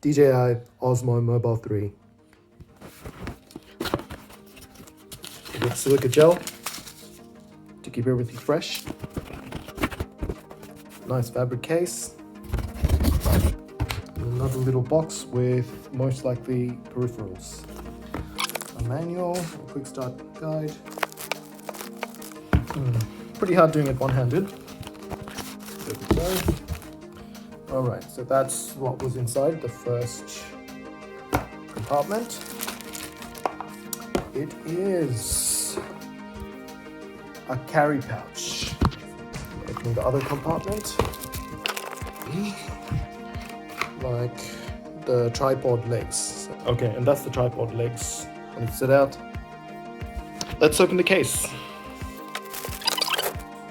DJI Osmo Mobile 3. With silica gel to keep everything fresh. Nice fabric case. Another little box with most likely peripherals. A manual, a quick start guide. Pretty hard doing it one-handed. There we go. Alright, so that's what was inside the first compartment. It is a carry pouch. Opening the other compartment. Like the tripod legs. Okay, and that's the tripod legs. When it's set out. Let's open the case.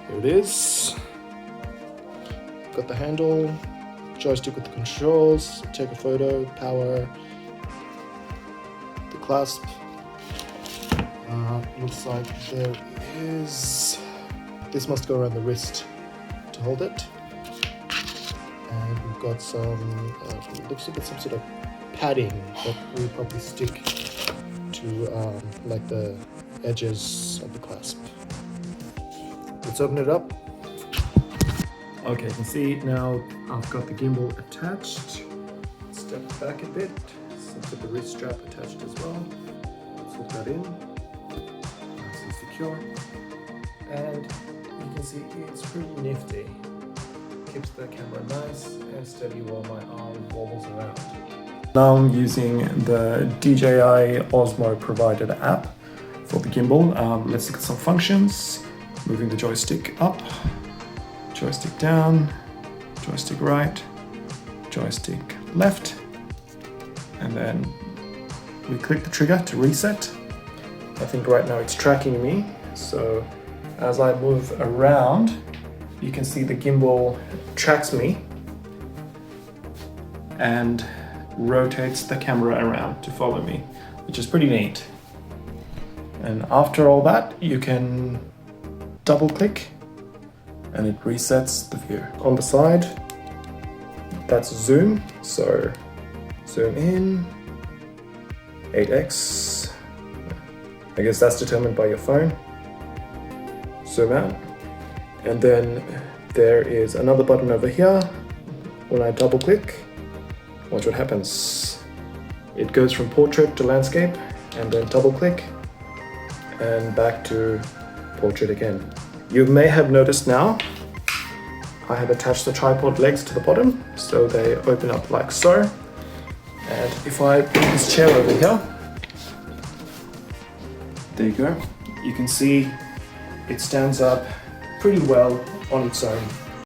Here it is. Got the handle, joystick with the controls, take a photo, power, the clasp. Looks like there is, this must go around the wrist to hold it. And we've got some, looks like it's some sort of padding that will probably stick to like the edges of the clasp. Let's open it up. Okay, you can see now I've got the gimbal attached. Step back a bit, so put the wrist strap attached as well. Let's hook that in. Nice and secure. And you can see it's pretty nifty. Keeps the camera nice and steady while my arm wobbles around. Now I'm using the DJI Osmo provided app for the gimbal. Let's look at some functions. Moving the joystick up, joystick down, joystick right, joystick left, and then we click the trigger to reset. I think right now it's tracking me, so as I move around, you can see the gimbal tracks me and rotates the camera around to follow me, which is pretty neat. And after all that, you can double click and it resets the view. On the side, that's zoom, so zoom in, 8x, I guess that's determined by your phone. Zoom out, and then there is another button over here. When I double click, watch what happens. It goes from portrait to landscape, and then double click, and back to portrait again. You may have noticed now, I have attached the tripod legs to the bottom, so they open up like so. And if I put this chair over here, there you go. You can see it stands up pretty well on its own.